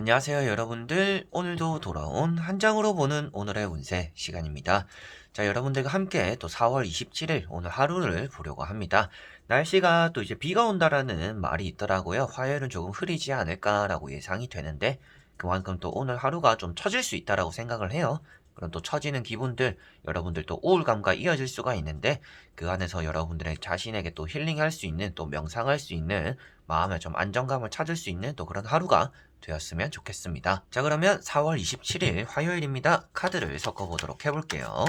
안녕하세요, 여러분들. 오늘도 돌아온 한 장으로 보는 오늘의 운세 시간입니다. 자, 여러분들과 함께 또 4월 27일 오늘 하루를 보려고 합니다. 날씨가 또 이제 비가 온다라는 말이 있더라고요. 화요일은 조금 흐리지 않을까라고 예상이 되는데 그만큼 또 오늘 하루가 좀 처질 수 있다라고 생각을 해요. 그럼 또 처지는 기분들, 여러분들 또 우울감과 이어질 수가 있는데 그 안에서 여러분들의 자신에게 또 힐링할 수 있는 또 명상할 수 있는 마음에 좀 안정감을 찾을 수 있는 또 그런 하루가 되었으면 좋겠습니다. 자, 그러면 4월 27일 화요일입니다. 카드를 섞어보도록 해볼게요.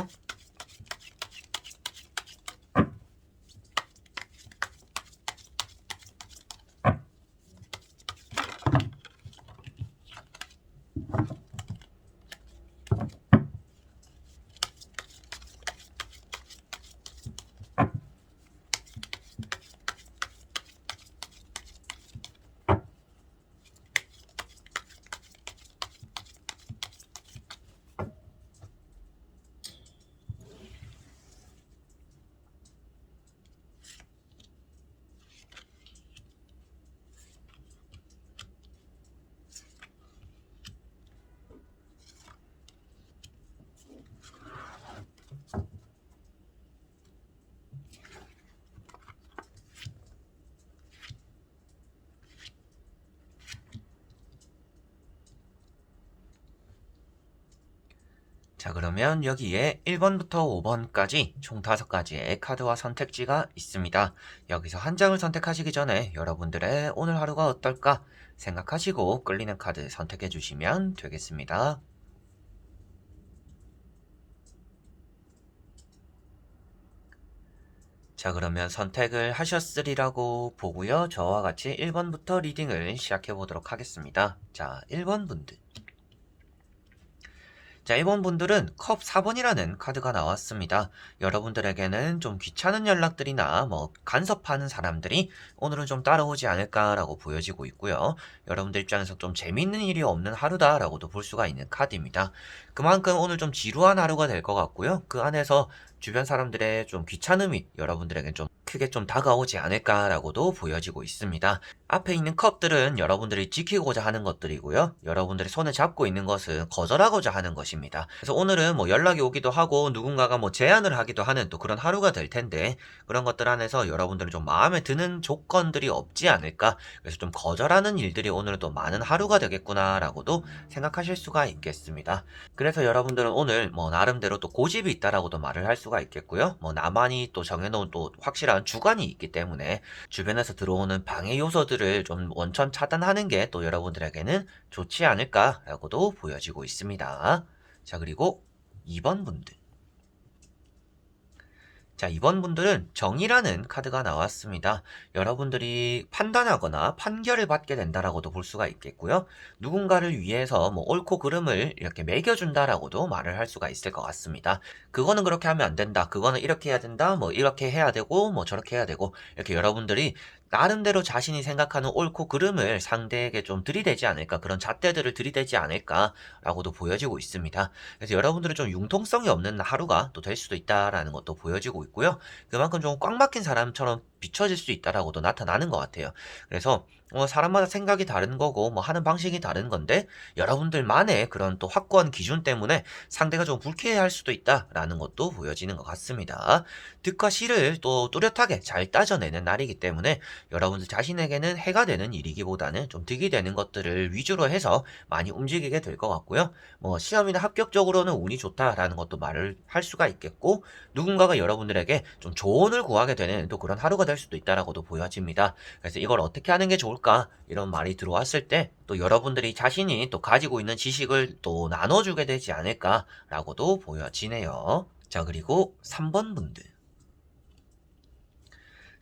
자, 그러면 여기에 1번부터 5번까지 총 5가지의 카드와 선택지가 있습니다. 여기서 한 장을 선택하시기 전에 여러분들의 오늘 하루가 어떨까 생각하시고 끌리는 카드 선택해 주시면 되겠습니다. 자, 그러면 선택을 하셨으리라고 보고요. 저와 같이 1번부터 리딩을 시작해 보도록 하겠습니다. 자, 1번 분들. 자, 1번 분들은 컵 4번이라는 카드가 나왔습니다. 여러분들에게는 좀 귀찮은 연락들이나 간섭하는 사람들이 오늘은 좀 따라오지 않을까라고 보여지고 있고요. 여러분들 입장에서 좀 재밌는 일이 없는 하루다라고도 볼 수가 있는 카드입니다. 그만큼 오늘 좀 지루한 하루가 될 것 같고요. 그 안에서 주변 사람들의 좀 귀찮음이 여러분들에게 좀 크게 좀 다가오지 않을까라고도 보여지고 있습니다. 앞에 있는 컵들은 여러분들이 지키고자 하는 것들이고요. 여러분들이 손을 잡고 있는 것은 거절하고자 하는 것입니다. 그래서 오늘은 연락이 오기도 하고 누군가가 제안을 하기도 하는 또 그런 하루가 될 텐데 그런 것들 안에서 여러분들은 좀 마음에 드는 조건들이 없지 않을까. 그래서 좀 거절하는 일들이 오늘은 또 많은 하루가 되겠구나라고도 생각하실 수가 있겠습니다. 그래서 여러분들은 오늘 나름대로 또 고집이 있다라고도 말을 할 수가 있겠고요. 나만이 또 정해놓은 또 확실한 주관이 있기 때문에 주변에서 들어오는 방해 요소들을 좀 원천 차단하는 게 또 여러분들에게는 좋지 않을까라고도 보여지고 있습니다. 자, 그리고 2번 분들. 자, 이번 분들은 정의라는 카드가 나왔습니다. 여러분들이 판단하거나 판결을 받게 된다라고도 볼 수가 있겠고요. 누군가를 위해서 옳고 그름을 이렇게 매겨준다라고도 말을 할 수가 있을 것 같습니다. 그거는 그렇게 하면 안 된다. 그거는 이렇게 해야 된다. 이렇게 해야 되고, 저렇게 해야 되고, 이렇게 여러분들이 나름대로 자신이 생각하는 옳고 그름을 상대에게 좀 들이대지 않을까, 그런 잣대들을 들이대지 않을까라고도 보여지고 있습니다. 그래서 여러분들은 좀 융통성이 없는 하루가 또 될 수도 있다라는 것도 보여지고 있고요. 그만큼 좀 꽉 막힌 사람처럼 비춰질 수 있다라고도 나타나는 것 같아요. 그래서 사람마다 생각이 다른 거고 하는 방식이 다른 건데 여러분들만의 그런 또 확고한 기준 때문에 상대가 좀 불쾌해할 수도 있다라는 것도 보여지는 것 같습니다. 득과 실을 또 뚜렷하게 잘 따져내는 날이기 때문에 여러분들 자신에게는 해가 되는 일이기보다는 좀 득이 되는 것들을 위주로 해서 많이 움직이게 될 것 같고요. 시험이나 합격적으로는 운이 좋다라는 것도 말을 할 수가 있겠고 누군가가 여러분들에게 좀 조언을 구하게 되는 또 그런 하루가 될 수도 있다라고도 보여집니다. 그래서 이걸 어떻게 하는 게 좋을까 이런 말이 들어왔을 때 또 여러분들이 자신이 또 가지고 있는 지식을 또 나눠주게 되지 않을까라고도 보여지네요. 자, 그리고 3번 분들.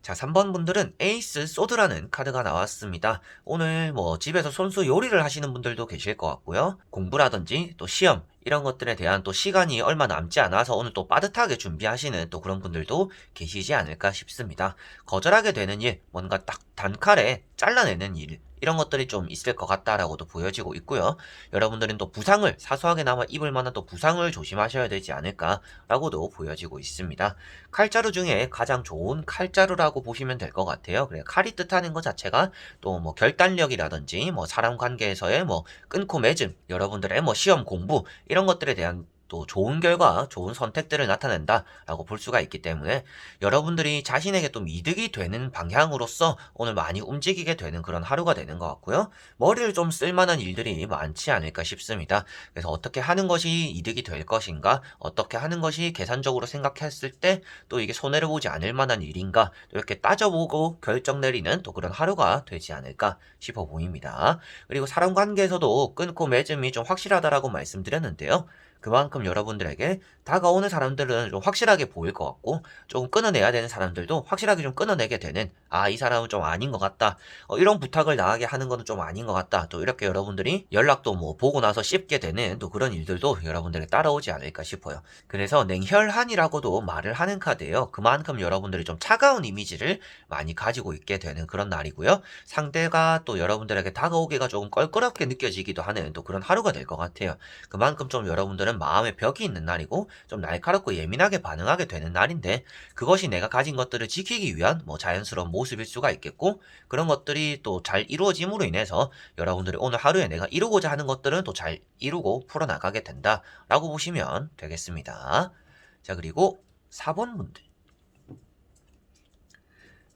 자, 3번 분들은 에이스 소드라는 카드가 나왔습니다. 오늘 집에서 손수 요리를 하시는 분들도 계실 것 같고요. 공부라든지 또 시험 이런 것들에 대한 또 시간이 얼마 남지 않아서 오늘 또 빠듯하게 준비하시는 또 그런 분들도 계시지 않을까 싶습니다. 거절하게 되는 일, 뭔가 딱 단칼에 잘라내는 일, 이런 것들이 좀 있을 것 같다라고도 보여지고 있고요. 여러분들은 또 부상을 사소하게나마 입을 만한 또 부상을 조심하셔야 되지 않을까라고도 보여지고 있습니다. 칼자루 중에 가장 좋은 칼자루라고 보시면 될 것 같아요. 그래 칼이 뜻하는 것 자체가 또 뭐 결단력이라든지 뭐 사람 관계에서의 뭐 끊고 맺음, 여러분들의 뭐 시험 공부 이런 것들에 대한 또 좋은 결과, 좋은 선택들을 나타낸다라고 볼 수가 있기 때문에 여러분들이 자신에게 또 이득이 되는 방향으로서 오늘 많이 움직이게 되는 그런 하루가 되는 것 같고요. 머리를 좀 쓸만한 일들이 많지 않을까 싶습니다. 그래서 어떻게 하는 것이 이득이 될 것인가, 어떻게 하는 것이 계산적으로 생각했을 때 또 이게 손해를 보지 않을 만한 일인가, 이렇게 따져보고 결정 내리는 또 그런 하루가 되지 않을까 싶어 보입니다. 그리고 사람 관계에서도 끊고 맺음이 좀 확실하다라고 말씀드렸는데요. 그만큼 여러분들에게 다가오는 사람들은 좀 확실하게 보일 것 같고 조금 끊어내야 되는 사람들도 확실하게 좀 끊어내게 되는 아, 이 사람은 좀 아닌 것 같다. 이런 부탁을 나가게 하는 거는 좀 아닌 것 같다. 또 이렇게 여러분들이 연락도 뭐 보고 나서 씹게 되는 또 그런 일들도 여러분들에게 따라오지 않을까 싶어요. 그래서 냉혈한이라고도 말을 하는 카드예요. 그만큼 여러분들이 좀 차가운 이미지를 많이 가지고 있게 되는 그런 날이고요. 상대가 또 여러분들에게 다가오기가 조금 껄끄럽게 느껴지기도 하는 또 그런 하루가 될 것 같아요. 그만큼 좀 여러분들은 마음에 벽이 있는 날이고 좀 날카롭고 예민하게 반응하게 되는 날인데 그것이 내가 가진 것들을 지키기 위한 뭐 자연스러운 모습일 수가 있겠고 그런 것들이 또 잘 이루어짐으로 인해서 여러분들이 오늘 하루에 내가 이루고자 하는 것들은 또 잘 이루고 풀어나가게 된다라고 보시면 되겠습니다. 자, 그리고 4번 분들.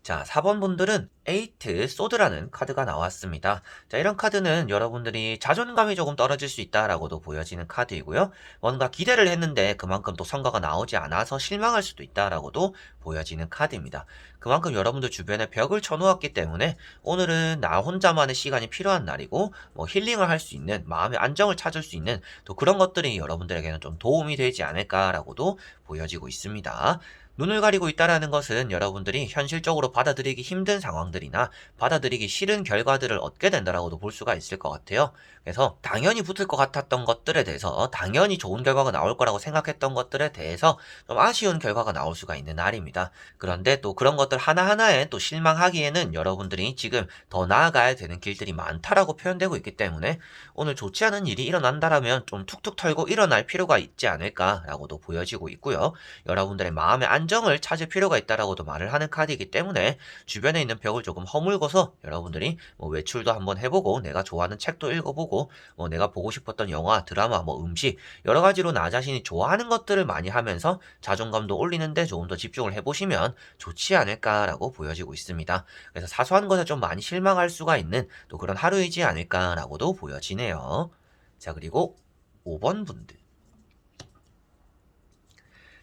자, 4번 분들은 에이트 소드라는 카드가 나왔습니다. 자, 이런 카드는 여러분들이 자존감이 조금 떨어질 수 있다라고도 보여지는 카드이고요. 뭔가 기대를 했는데 그만큼 또 성과가 나오지 않아서 실망할 수도 있다라고도 보여지는 카드입니다. 그만큼 여러분들 주변에 벽을 쳐놓았기 때문에 오늘은 나 혼자만의 시간이 필요한 날이고 뭐 힐링을 할 수 있는 마음의 안정을 찾을 수 있는 또 그런 것들이 여러분들에게는 좀 도움이 되지 않을까라고도 보여지고 있습니다. 눈을 가리고 있다라는 것은 여러분들이 현실적으로 받아들이기 힘든 상황들이나 받아들이기 싫은 결과들을 얻게 된다라고도 볼 수가 있을 것 같아요. 그래서 당연히 붙을 것 같았던 것들에 대해서 당연히 좋은 결과가 나올 거라고 생각했던 것들에 대해서 좀 아쉬운 결과가 나올 수가 있는 날입니다. 그런데 또 그런 것들 하나하나에 또 실망하기에는 여러분들이 지금 더 나아가야 되는 길들이 많다라고 표현되고 있기 때문에 오늘 좋지 않은 일이 일어난다라면 좀 툭툭 털고 일어날 필요가 있지 않을까라고도 보여지고 있고요. 여러분들의 마음의 안정을 찾을 필요가 있다라고도 말을 하는 카드이기 때문에 주변에 있는 벽을 조금 허물고서 여러분들이 뭐 외출도 한번 해보고 내가 좋아하는 책도 읽어보고 뭐 내가 보고 싶었던 영화, 드라마, 뭐 음식 여러 가지로 나 자신이 좋아하는 것들을 많이 하면서 자존감도 올리는데 조금 더 집중을 해보시면 좋지 않을까라고 보여지고 있습니다. 그래서 사소한 것에 좀 많이 실망할 수가 있는 또 그런 하루이지 않을까라고도 보여지네요. 자, 그리고 5번 분들.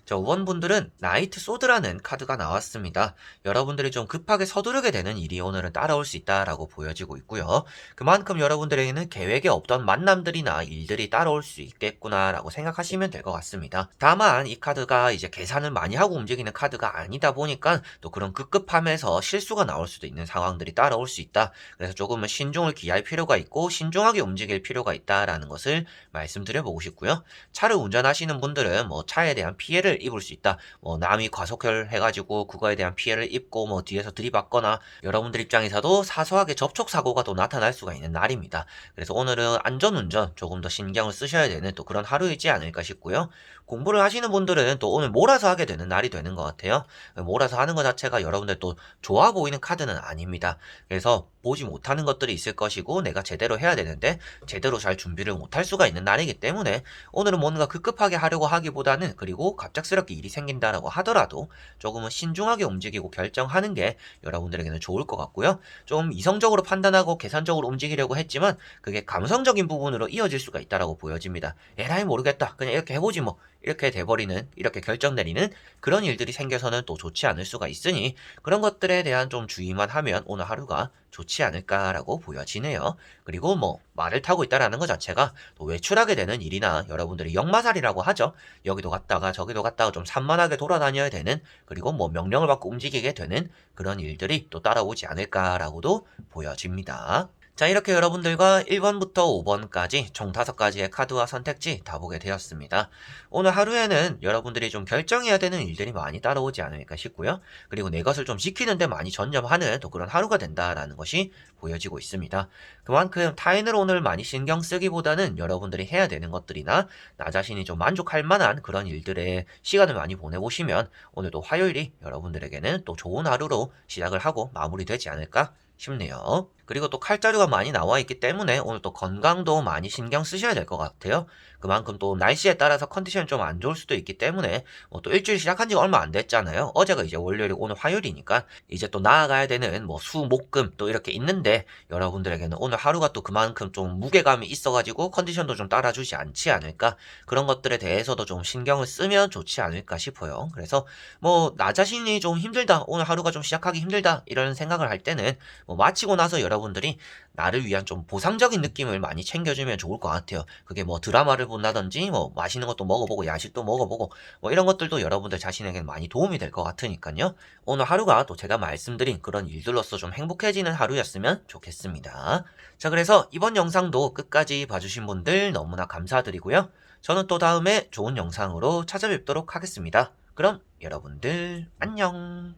자, 5번 분들은 나이트 소드라는 카드가 나왔습니다. 여러분들이 좀 급하게 서두르게 되는 일이 오늘은 따라올 수 있다라고 보여지고 있고요. 그만큼 여러분들에게는 계획에 없던 만남들이나 일들이 따라올 수 있겠구나라고 생각하시면 될 것 같습니다. 다만 이 카드가 이제 계산을 많이 하고 움직이는 카드가 아니다 보니까 또 그런 급급함에서 실수가 나올 수도 있는 상황들이 따라올 수 있다. 그래서 조금은 신중을 기할 필요가 있고 신중하게 움직일 필요가 있다라는 것을 말씀드려보고 싶고요. 차를 운전하시는 분들은 뭐 차에 대한 피해를 입을 수 있다. 뭐 남이 과속을 해가지고 그거에 대한 피해를 입고 뭐 뒤에서 들이받거나 여러분들 입장에서도 사소하게 접촉 사고가 또 나타날 수가 있는 날입니다. 그래서 오늘은 안전운전 조금 더 신경을 쓰셔야 되는 또 그런 하루이지 않을까 싶고요. 공부를 하시는 분들은 또 오늘 몰아서 하게 되는 날이 되는 것 같아요. 몰아서 하는 것 자체가 여러분들 또 좋아 보이는 카드는 아닙니다. 그래서 보지 못하는 것들이 있을 것이고 내가 제대로 해야 되는데 제대로 잘 준비를 못할 수가 있는 날이기 때문에 오늘은 뭔가 급급하게 하려고 하기보다는 그리고 갑작스럽게 일이 생긴다라고 하더라도 조금은 신중하게 움직이고 결정하는 게 여러분들에게는 좋을 것 같고요. 좀 이성적으로 판단하고 계산적으로 움직이려고 했지만 그게 감성적인 부분으로 이어질 수가 있다라고 보여집니다. 에라이 모르겠다. 그냥 이렇게 해보지 뭐. 이렇게 돼버리는, 이렇게 결정 내리는 그런 일들이 생겨서는 또 좋지 않을 수가 있으니 그런 것들에 대한 좀 주의만 하면 오늘 하루가 좋지 않을까라고 보여지네요. 그리고 뭐 말을 타고 있다라는 것 자체가 또 외출하게 되는 일이나 여러분들이 역마살이라고 하죠. 여기도 갔다가 저기도 갔다가 좀 산만하게 돌아다녀야 되는 그리고 뭐 명령을 받고 움직이게 되는 그런 일들이 또 따라오지 않을까라고도 보여집니다. 자, 이렇게 여러분들과 1번부터 5번까지 총 5가지의 카드와 선택지 다 보게 되었습니다. 오늘 하루에는 여러분들이 좀 결정해야 되는 일들이 많이 따라오지 않을까 싶고요. 그리고 내 것을 좀 지키는 데 많이 전념하는 또 그런 하루가 된다라는 것이 보여지고 있습니다. 그만큼 타인을 오늘 많이 신경 쓰기보다는 여러분들이 해야 되는 것들이나 나 자신이 좀 만족할 만한 그런 일들에 시간을 많이 보내보시면 오늘도 화요일이 여러분들에게는 또 좋은 하루로 시작을 하고 마무리되지 않을까 싶네요. 그리고 또 칼자루가 많이 나와 있기 때문에 오늘 또 건강도 많이 신경 쓰셔야 될 것 같아요. 그만큼 또 날씨에 따라서 컨디션이 좀 안 좋을 수도 있기 때문에 또 일주일 시작한 지가 얼마 안 됐잖아요. 어제가 이제 월요일이고 오늘 화요일이니까 이제 또 나아가야 되는 뭐 수, 목, 금 또 이렇게 있는데 여러분들에게는 오늘 하루가 또 그만큼 좀 무게감이 있어가지고 컨디션도 좀 따라주지 않지 않을까, 그런 것들에 대해서도 좀 신경을 쓰면 좋지 않을까 싶어요. 그래서 뭐 나 자신이 좀 힘들다, 오늘 하루가 좀 시작하기 힘들다 이런 생각을 할 때는 뭐 마치고 나서 여러분들이 나를 위한 좀 보상적인 느낌을 많이 챙겨주면 좋을 것 같아요. 그게 뭐 드라마를 본다든지 뭐 맛있는 것도 먹어보고 야식도 먹어보고 뭐 이런 것들도 여러분들 자신에게 많이 도움이 될 것 같으니까요. 오늘 하루가 또 제가 말씀드린 그런 일들로서 좀 행복해지는 하루였으면 좋겠습니다. 자, 그래서 이번 영상도 끝까지 봐주신 분들 너무나 감사드리고요. 저는 또 다음에 좋은 영상으로 찾아뵙도록 하겠습니다. 그럼 여러분들 안녕.